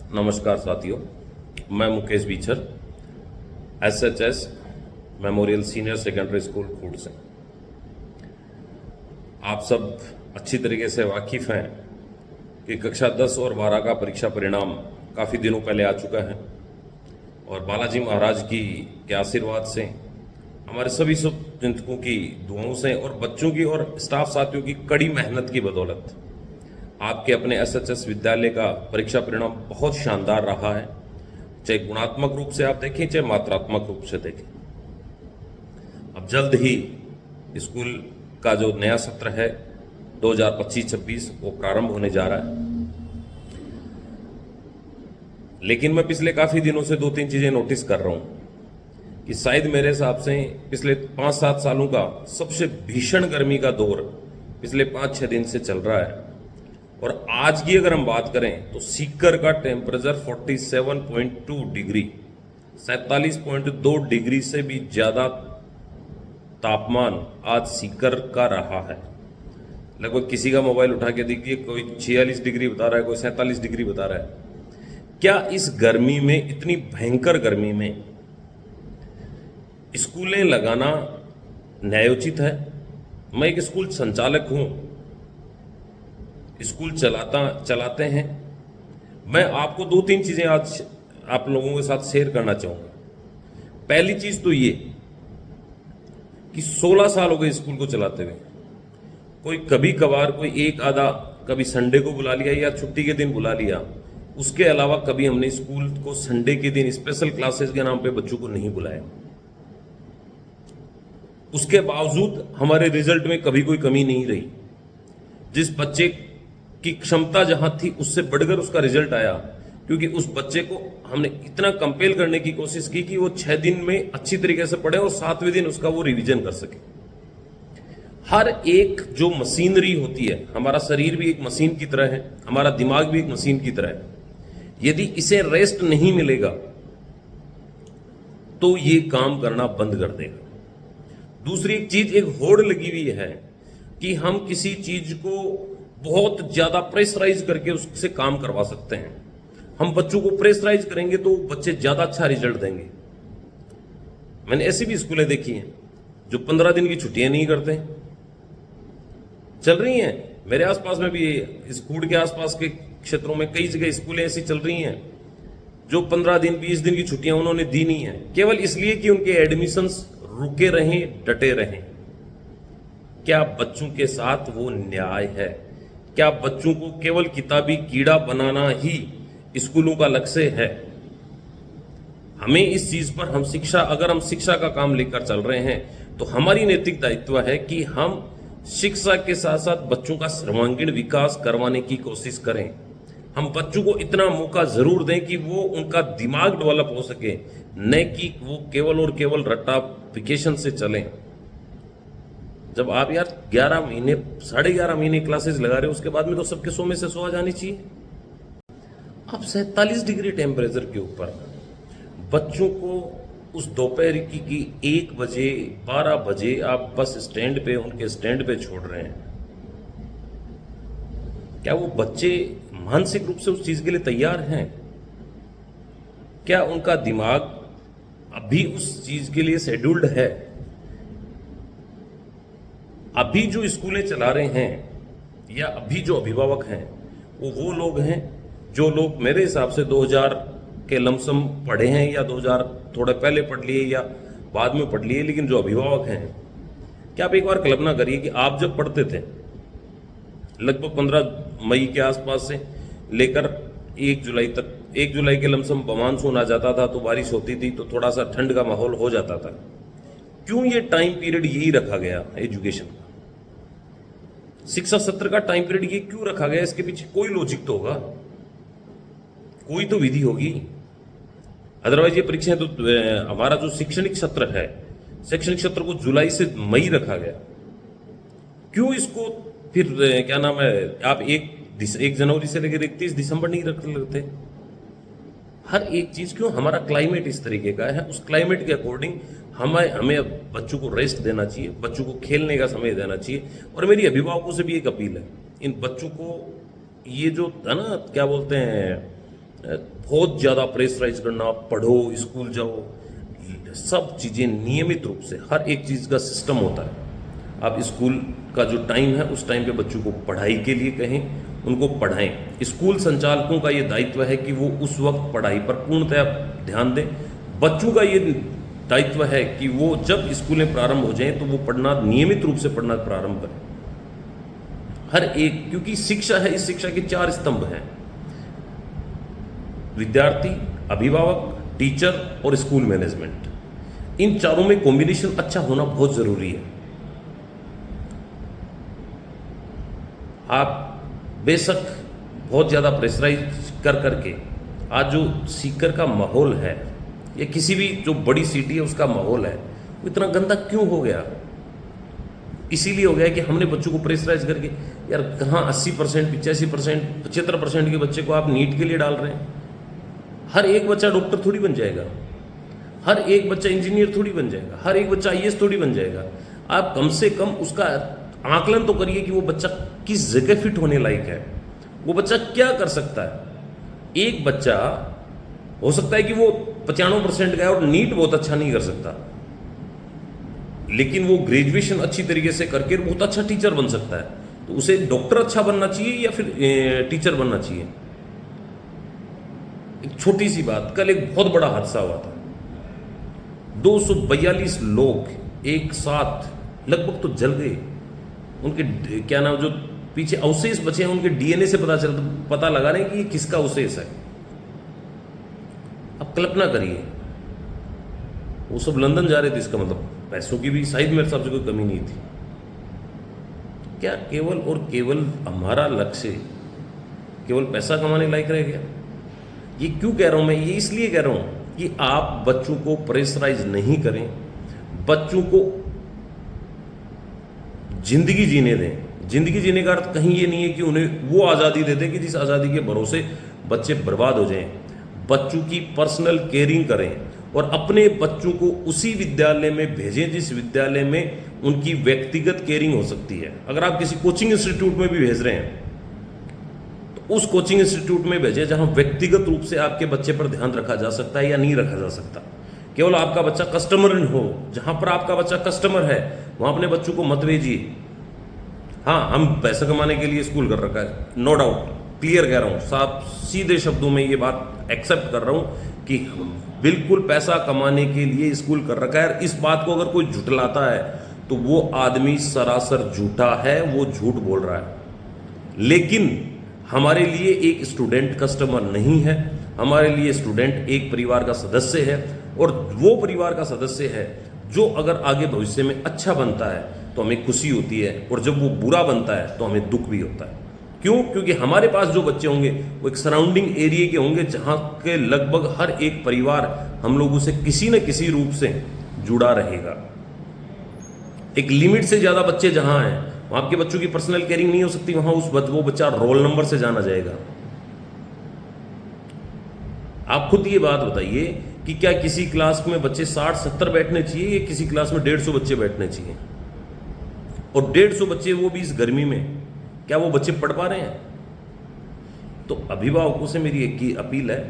नमस्कार साथियों, मैं मुकेश बीछर, SHS memorial senior secondary school खूड़ से। आप सब अच्छी तरीके से वाकिफ़ हैं कि कक्षा 10 और 12 का परीक्षा परिणाम काफ़ी दिनों पहले आ चुका है और बालाजी महाराज के आशीर्वाद से, हमारे सभी चिंतकों की दुआओं से और बच्चों की और स्टाफ साथियों की कड़ी मेहनत की बदौलत आपके अपने SHS विद्यालय का परीक्षा परिणाम बहुत शानदार रहा है। चाहे गुणात्मक रूप से आप देखें, चाहे मात्रात्मक रूप से देखें। अब जल्द ही स्कूल का जो नया सत्र है 2025-26 वो प्रारंभ होने जा रहा है। लेकिन मैं पिछले काफ़ी दिनों से 2-3 चीज़ें नोटिस कर रहा हूँ कि शायद मेरे हिसाब से पिछले 5-7 सालों का सबसे भीषण गर्मी का दौर पिछले 5-6 दिन से चल रहा है। और आज की अगर हम बात करें तो सीकर का टेम्परेचर 47.2 डिग्री, 47.2 डिग्री से भी ज़्यादा तापमान आज सीकर का रहा है। लगभग किसी का मोबाइल उठा के देखिए, कोई 46 डिग्री बता रहा है, कोई 47 डिग्री बता रहा है। क्या इस गर्मी में, इतनी भयंकर गर्मी में स्कूलें लगाना न्यायोचित है? मैं एक स्कूल संचालक हूं, स्कूल चलाते हैं। मैं आपको 2-3 चीज़ें आज आप लोगों के साथ शेयर करना चाहूँगा। पहली चीज़ तो ये कि 16 साल हो गए स्कूल को चलाते हुए। कोई कभी कभार कोई एक आधा, कभी संडे को बुला लिया या छुट्टी के दिन बुला लिया, उसके अलावा कभी हमने स्कूल को संडे के दिन स्पेशल क्लासेस के नाम पे बच्चों को नहीं बुलाया। उसके बावजूद हमारे रिजल्ट में कभी कोई कमी नहीं रही। जिस बच्चे की क्षमता जहां थी उससे बढ़कर उसका रिजल्ट आया, क्योंकि उस बच्चे को हमने इतना कंपेल करने की कोशिश की कि वो 6 दिन में अच्छी तरीके से पढ़े और 7वें दिन उसका वो रिवीजन कर सके। हर एक जो मशीनरी होती है, हमारा शरीर भी एक मशीन की तरह है, हमारा दिमाग भी एक मशीन की तरह है। यदि इसे रेस्ट नहीं मिलेगा तो ये काम करना बंद कर देगा। दूसरी एक चीज, एक होड़ लगी हुई है कि हम किसी चीज को बहुत ज्यादा प्रेशराइज करके उससे काम करवा सकते हैं। हम बच्चों को प्रेशराइज करेंगे तो बच्चे ज्यादा अच्छा रिजल्ट देंगे। मैंने ऐसी भी स्कूलें देखी हैं जो 15 दिन की छुट्टियां नहीं करते, चल रही हैं। मेरे आसपास में भी, इस खूड़ के आसपास के क्षेत्रों में कई जगह स्कूलें ऐसी चल रही हैं जो 15 दिन 20 दिन की छुट्टियां उन्होंने दी नहीं है, केवल इसलिए कि उनके एडमिशंस रुके रहें, डटे रहें। क्या बच्चों के साथ वो न्याय है? क्या बच्चों को केवल किताबी कीड़ा बनाना ही स्कूलों का लक्ष्य है? हमें इस चीज पर, अगर हम शिक्षा का काम लेकर चल रहे हैं तो हमारी नैतिक दायित्व है कि हम शिक्षा के साथ साथ बच्चों का सर्वांगीण विकास करवाने की कोशिश करें। हम बच्चों को इतना मौका जरूर दें कि वो, उनका दिमाग डेवलप हो सके, न कि वो केवल और केवल रट्टाफिकेशन से चलें। जब आप यार 11 महीने, 11.5 महीने क्लासेस लगा रहे हो, उसके बाद में तो सबके 100 में से 100 आ जानी चाहिए। अब 47 डिग्री टेम्परेचर के ऊपर बच्चों को उस दोपहर की 1 बजे, 12 बजे आप बस स्टैंड पे, उनके स्टैंड पे छोड़ रहे हैं। क्या वो बच्चे मानसिक रूप से उस चीज के लिए तैयार हैं? क्या उनका दिमाग अभी उस चीज के लिए शेड्यूल्ड है? अभी जो स्कूलें चला रहे हैं या अभी जो अभिभावक हैं वो लोग हैं जो लोग मेरे हिसाब से 2000 के लमसम पढ़े हैं, या 2000 थोड़े पहले पढ़ लिए या बाद में पढ़ लिए। लेकिन जो अभिभावक हैं, क्या आप एक बार कल्पना करिए कि आप जब पढ़ते थे, लगभग 15 मई के आसपास से लेकर 1 जुलाई तक, 1 जुलाई के लमसम मानसून आ जाता था तो बारिश होती थी, तो थोड़ा सा ठंड का माहौल हो जाता था। क्यों ये टाइम पीरियड यही रखा गया एजुकेशन का? शिक्षा सत्र का टाइम पीरियड ये क्यों रखा गया? इसके पीछे कोई लॉजिक तो होगा, कोई तो विधि होगी। अदरवाइज ये परीक्षाएं तो, हमारा जो शैक्षणिक सत्र है, शैक्षणिक सत्र को जुलाई से मई रखा गया। क्यों इसको फिर, क्या नाम है, आप 1 जनवरी से लेकर 31 दिसंबर नहीं रख लेते? हर एक चीज क्यों? हमारा क्लाइमेट इस तरीके का है, उस क्लाइमेट के अकॉर्डिंग हमें बच्चों को रेस्ट देना चाहिए, बच्चों को खेलने का समय देना चाहिए। और मेरी अभिभावकों से भी एक अपील है, इन बच्चों को ये जो है ना, क्या बोलते हैं, बहुत ज़्यादा प्रेशराइज करना, पढ़ो, स्कूल जाओ, सब चीज़ें नियमित रूप से हर एक चीज़ का सिस्टम होता है। आप स्कूल का जो टाइम है उस टाइम पे बच्चों को पढ़ाई के लिए कहें, उनको पढ़ाएं। स्कूल संचालकों का ये दायित्व है कि वो उस वक्त पढ़ाई पर पूर्णतः ध्यान दें। बच्चों का ये दायित्व है कि वो जब स्कूलें प्रारंभ हो जाएं तो वो पढ़ना, नियमित रूप से पढ़ना प्रारंभ करें। हर एक, क्योंकि शिक्षा है, इस शिक्षा के 4 स्तंभ हैं: विद्यार्थी, अभिभावक, टीचर और स्कूल मैनेजमेंट। इन चारों में कॉम्बिनेशन अच्छा होना बहुत जरूरी है। आप बेशक बहुत ज़्यादा प्रेशराइज कर करके, आज जो सीकर का माहौल है या किसी भी जो बड़ी सिटी है उसका माहौल है, वो इतना गंदा क्यों हो गया? इसीलिए हो गया कि हमने बच्चों को प्रेशराइज करके, यार कहाँ 80%, 85%, 75% के बच्चे को आप नीट के लिए डाल रहे हैं। हर एक बच्चा डॉक्टर थोड़ी बन जाएगा, हर एक बच्चा इंजीनियर थोड़ी बन जाएगा, हर एक बच्चा आईएएस थोड़ी बन जाएगा। आप कम से कम उसका आकलन तो करिए कि वो बच्चा किस जगह फिट होने लायक है, वो बच्चा क्या कर सकता है। एक बच्चा हो सकता है कि वो 95% का है और नीट बहुत अच्छा नहीं कर सकता, लेकिन वो ग्रेजुएशन अच्छी तरीके से करके बहुत अच्छा टीचर बन सकता है। तो उसे डॉक्टर अच्छा बनना चाहिए या फिर टीचर बनना चाहिए? एक छोटी सी बात, कल एक बहुत बड़ा हादसा हुआ था। 242 लोग एक साथ लगभग तो जल गए। उनके क्या नाम, जो पीछे अवशेष बचे हैं उनके डीएनए से पता लगा रहे हैं कि ये किसका अवशेष है। अब कल्पना करिए, वो सब लंदन जा रहे थे, इसका मतलब पैसों की भी शायद मेरे हिसाब से कोई कमी नहीं थी। क्या केवल और केवल हमारा लक्ष्य केवल पैसा कमाने लायक रह गया? ये क्यों कह रहा हूं मैं? ये इसलिए कह रहा हूं कि आप बच्चों को प्रेशराइज नहीं करें, बच्चों को जिंदगी जीने दें। जिंदगी जीने का अर्थ कहीं ये नहीं है कि उन्हें वो आज़ादी दे दें कि जिस आज़ादी के भरोसे बच्चे बर्बाद हो जाएं। बच्चों की पर्सनल केयरिंग करें और अपने बच्चों को उसी विद्यालय में भेजें जिस विद्यालय में उनकी व्यक्तिगत केयरिंग हो सकती है। अगर आप किसी कोचिंग इंस्टीट्यूट में भी भेज रहे हैं तो उस कोचिंग इंस्टीट्यूट में भेजें जहां व्यक्तिगत रूप से आपके बच्चे पर ध्यान रखा जा सकता है या नहीं रखा जा सकता। केवल आपका बच्चा कस्टमर हो, जहां पर आपका बच्चा कस्टमर है वहां अपने बच्चों को मत भेजिए। हाँ, हम पैसा कमाने के लिए स्कूल कर रखा है, नो डाउट, क्लियर कह रहा हूं, साफ सीधे शब्दों में ये बात एक्सेप्ट कर रहा हूं कि बिल्कुल पैसा कमाने के लिए स्कूल कर रखा है। इस बात को अगर कोई झुठलाता है तो वो आदमी सरासर झूठा है, वो झूठ बोल रहा है। लेकिन हमारे लिए एक स्टूडेंट कस्टमर नहीं है, हमारे लिए स्टूडेंट एक परिवार का सदस्य है, और वो परिवार का सदस्य है जो अगर आगे भविष्य में अच्छा बनता है तो हमें खुशी होती है, और जब वो बुरा बनता है तो हमें दुख भी होता है। क्यों? क्योंकि हमारे पास जो बच्चे होंगे वो एक सराउंडिंग एरिया के होंगे जहां के लगभग हर एक परिवार हम लोगों से किसी न किसी रूप से जुड़ा रहेगा। एक लिमिट से ज्यादा बच्चे जहां हैं वहां आपके बच्चों की पर्सनल केयरिंग नहीं हो सकती, वहां वो बच्चा रोल नंबर से जाना जाएगा। आप खुद ये बात बताइए कि क्या किसी क्लास में बच्चे 60-70 बैठने चाहिए या किसी क्लास में 150 बच्चे बैठने चाहिए? और 150 बच्चे, वो भी इस गर्मी में, क्या वो बच्चे पढ़ पा रहे हैं? तो अभिभावकों से मेरी एक ही अपील है,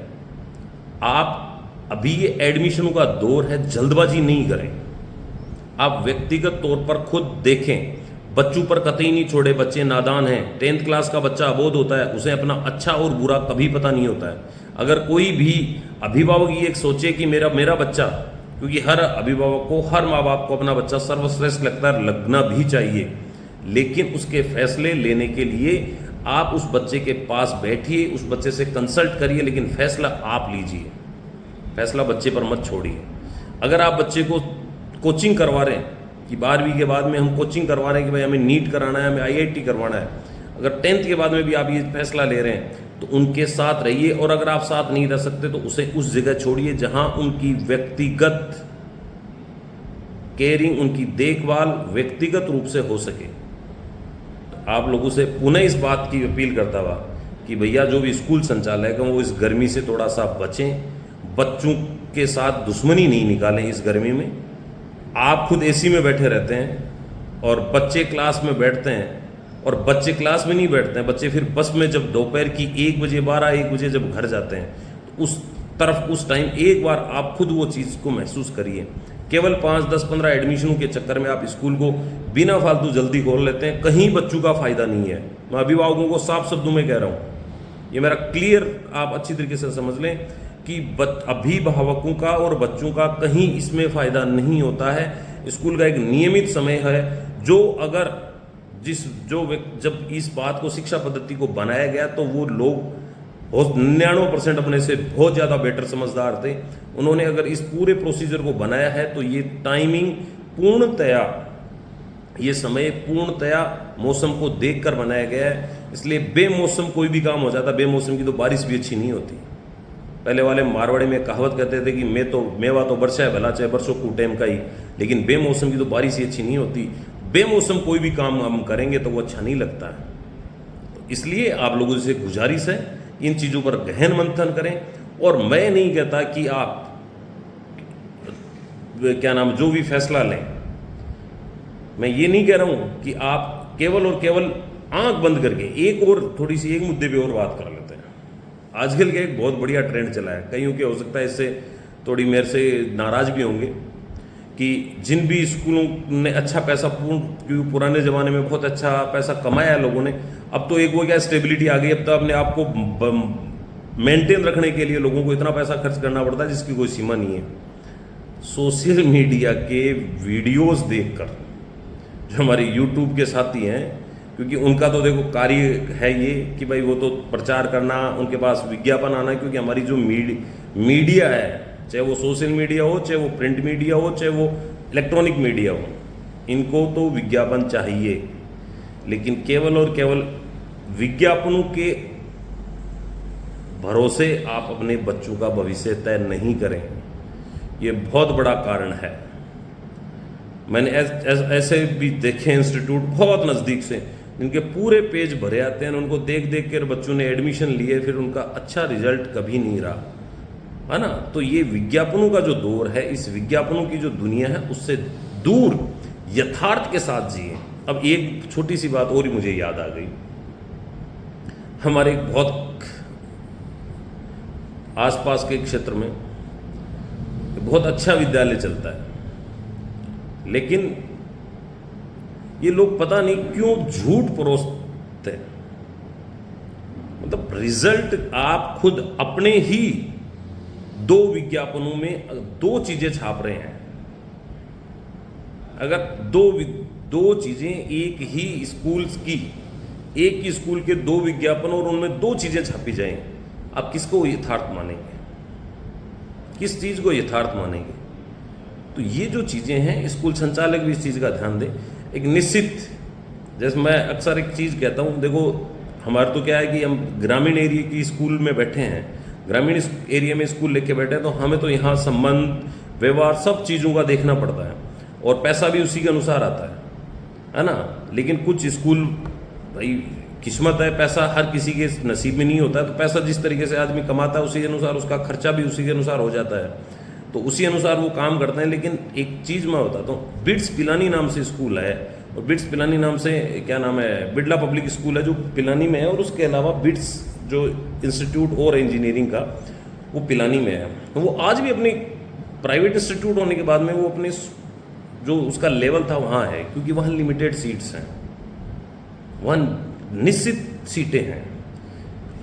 आप अभी ये एडमिशनों का दौर है, जल्दबाजी नहीं करें। आप व्यक्तिगत तौर पर खुद देखें, बच्चों पर कतई नहीं छोड़े। बच्चे नादान हैं, 10th क्लास का बच्चा अबोध होता है, उसे अपना अच्छा और बुरा कभी पता नहीं होता है। अगर कोई भी अभिभावक ये सोचे कि मेरा बच्चा, क्योंकि हर अभिभावक को, हर माँ बाप को अपना बच्चा सर्वश्रेष्ठ लगना भी चाहिए, लेकिन उसके फैसले लेने के लिए आप उस बच्चे के पास बैठिए, उस बच्चे से कंसल्ट करिए, लेकिन फैसला आप लीजिए, फैसला बच्चे पर मत छोड़िए। अगर आप बच्चे को कोचिंग करवा रहे हैं कि 12वीं के बाद में हम कोचिंग करवा रहे हैं कि भाई हमें नीट कराना है, हमें IIT करवाना है, अगर 10th के बाद में भी आप ये फैसला ले रहे हैं तो उनके साथ रहिए। और अगर आप साथ नहीं रह सकते तो उसे उस जगह छोड़िए जहां उनकी व्यक्तिगत केयरिंग, उनकी देखभाल व्यक्तिगत रूप से हो सके। तो आप लोगों से पुनः इस बात की अपील करता हुआ कि भैया जो भी स्कूल संचालक हैं वो इस गर्मी से थोड़ा सा बचें, बच्चों के साथ दुश्मनी नहीं निकालें इस गर्मी में। आप खुद AC में बैठे रहते हैं और बच्चे क्लास में बैठते हैं और बच्चे क्लास में नहीं बैठते हैं, बच्चे फिर बस में जब दोपहर की 1 बजे 1 बजे जब घर जाते हैं तो उस तरफ उस टाइम एक बार आप खुद वो चीज़ को महसूस करिए। केवल 5, 10, 15 एडमिशनों के चक्कर में आप स्कूल को बिना फालतू जल्दी खोल लेते हैं, कहीं बच्चों का फायदा नहीं है। मैं अभिभावकों को साफ शब्दों में कह रहा हूँ, ये मेरा क्लियर आप अच्छी तरीके से समझ लें कि अभिभावकों का और बच्चों का कहीं इसमें फायदा नहीं होता है। स्कूल का एक नियमित समय है, जो अगर जब इस बात को शिक्षा पद्धति को बनाया गया तो वो लोग 99% अपने से बहुत ज़्यादा बेटर समझदार थे। उन्होंने अगर इस पूरे प्रोसीजर को बनाया है तो ये टाइमिंग पूर्णतया, ये समय पूर्णतया मौसम को देखकर बनाया गया है। इसलिए बेमौसम कोई भी काम हो जाता, बेमौसम की तो बारिश भी अच्छी नहीं होती। पहले वाले मारवाड़ी में कहावत कहते थे कि मेवा तो बरसा है भला, चाहे बरसों को टाइम का ही, लेकिन बेमौसम की तो बारिश ही अच्छी नहीं होती। बेमौसम कोई भी काम हम करेंगे तो वो अच्छा नहीं लगता है। तो इसलिए आप लोगों से गुजारिश है, इन चीज़ों पर गहन मंथन करें। और मैं नहीं कहता कि आप जो भी फैसला लें, मैं ये नहीं कह रहा हूं कि आप केवल और केवल आंख बंद करके एक मुद्दे पे और बात कर लेते हैं। आजकल का एक बहुत बढ़िया ट्रेंड चला है, कईयों के हो सकता है इससे थोड़ी मेरे से नाराज भी होंगे कि जिन भी स्कूलों ने अच्छा पैसा क्योंकि पुराने ज़माने में बहुत अच्छा पैसा कमाया है लोगों ने, अब तो एक वो क्या स्टेबिलिटी आ गई, अब तो अपने आप को मेंटेन रखने के लिए लोगों को इतना पैसा खर्च करना पड़ता है जिसकी कोई सीमा नहीं है। सोशल मीडिया के वीडियोस देखकर जो हमारे यूट्यूब के साथी हैं, क्योंकि उनका तो देखो कार्य है ये कि भाई वो तो प्रचार करना, उनके पास विज्ञापन आना, क्योंकि हमारी जो मीडिया है, चाहे वो सोशल मीडिया हो, चाहे वो प्रिंट मीडिया हो, चाहे वो इलेक्ट्रॉनिक मीडिया हो, इनको तो विज्ञापन चाहिए। लेकिन केवल और केवल विज्ञापनों के भरोसे आप अपने बच्चों का भविष्य तय नहीं करें, ये बहुत बड़ा कारण है। मैंने ऐसे भी देखे इंस्टीट्यूट बहुत नज़दीक से, जिनके पूरे पेज भरे आते हैं, उनको देख देख कर बच्चों ने एडमिशन लिए, फिर उनका अच्छा रिजल्ट कभी नहीं रहा, है ना। तो ये विज्ञापनों का जो दौर है, इस विज्ञापनों की जो दुनिया है, उससे दूर यथार्थ के साथ जिए। अब एक छोटी सी बात और ही मुझे याद आ गई। हमारे एक बहुत आसपास के क्षेत्र में बहुत अच्छा विद्यालय चलता है, लेकिन ये लोग पता नहीं क्यों झूठ परोसते हैं। मतलब रिजल्ट आप खुद अपने ही 2 विज्ञापनों में 2 चीजें छाप रहे हैं। अगर दो चीजें एक ही स्कूल के 2 विज्ञापन और उनमें 2 चीजें छापी जाएं, आप किसको यथार्थ मानेंगे? किस चीज को यथार्थ मानेंगे? तो ये जो चीजें हैं, स्कूल संचालक भी इस चीज का ध्यान दें। एक निश्चित, जैसे मैं अक्सर एक चीज कहता हूं, देखो हमारे तो क्या है कि हम ग्रामीण एरिया की स्कूल में बैठे हैं, ग्रामीण एरिया में स्कूल लेके बैठे हैं, तो हमें तो यहाँ संबंध, व्यवहार, सब चीज़ों का देखना पड़ता है, और पैसा भी उसी के अनुसार आता है ना। लेकिन कुछ स्कूल, भाई किस्मत है, पैसा हर किसी के नसीब में नहीं होता है, तो पैसा जिस तरीके से आदमी कमाता है उसी के अनुसार उसका खर्चा भी उसी के अनुसार हो जाता है, तो उसी अनुसार वो काम करते हैं। लेकिन एक चीज़ मैं बताता हूँ, बिट्स पिलानी नाम से स्कूल है, और बिट्स पिलानी नाम से क्या नाम है, बिड़ला पब्लिक स्कूल है जो पिलानी में है, और उसके अलावा बिट्स जो इंस्टीट्यूट और इंजीनियरिंग का वो पिलानी में है। तो वो आज भी अपनी प्राइवेट इंस्टीट्यूट होने के बाद में वो अपने जो उसका लेवल था वहाँ है, क्योंकि वहाँ लिमिटेड सीट्स हैं, वहाँ निश्चित सीटें हैं।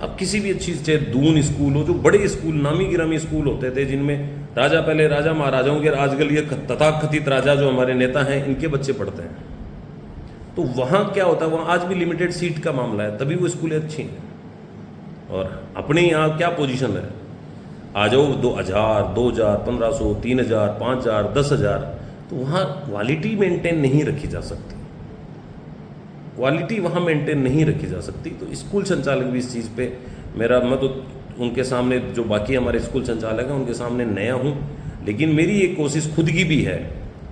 अब किसी भी अच्छी, चाहे दून स्कूल हो, जो बड़े स्कूल, नामी गिरामी स्कूल होते थे, जिनमें पहले राजा महाराजाओं के, आजकल ये तथाकथित राजा जो हमारे नेता हैं, इनके बच्चे पढ़ते हैं, तो वहाँ क्या होता है, वहाँ आज भी लिमिटेड सीट का मामला है, तभी वो स्कूलें अच्छी हैं। और अपने यहाँ क्या पोजीशन है, आ जाओ 2000, 2000, 1500, 3000, 5000, 10,000, तो वहाँ क्वालिटी मेंटेन नहीं रखी जा सकती, क्वालिटी वहाँ मेंटेन नहीं रखी जा सकती। तो स्कूल संचालक भी इस चीज़ पे मैं तो उनके सामने, जो बाकी हमारे स्कूल संचालक हैं उनके सामने नया हूँ, लेकिन मेरी एक कोशिश खुद की भी है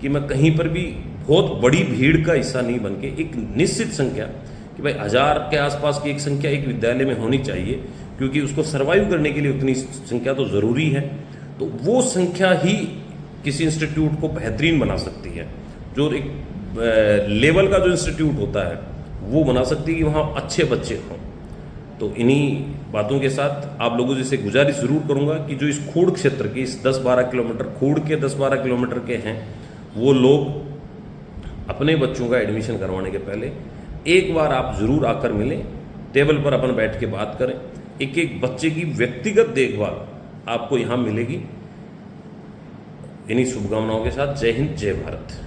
कि मैं कहीं पर भी बहुत बड़ी भीड़ का हिस्सा नहीं बन के, एक निश्चित संख्या कि भाई 1000 के आसपास की एक संख्या एक विद्यालय में होनी चाहिए, क्योंकि उसको सर्वाइव करने के लिए उतनी संख्या तो ज़रूरी है। तो वो संख्या ही किसी इंस्टीट्यूट को बेहतरीन बना सकती है। जो एक लेवल का जो इंस्टीट्यूट होता है वो बना सकती है कि वहाँ अच्छे बच्चे हों। तो इन्हीं बातों के साथ आप लोगों से गुजारिश ज़रूर करूँगा कि जो इस खूड़ क्षेत्र के इस 10-12 किलोमीटर खूड़ के 10-12 किलोमीटर के हैं, वो लोग अपने बच्चों का एडमिशन करवाने के पहले एक बार आप ज़रूर आकर मिलें, टेबल पर अपन बैठ के बात करें। एक एक बच्चे की व्यक्तिगत देखभाल आपको यहाँ मिलेगी। इन्हीं शुभकामनाओं के साथ जय हिंद, जय भारत।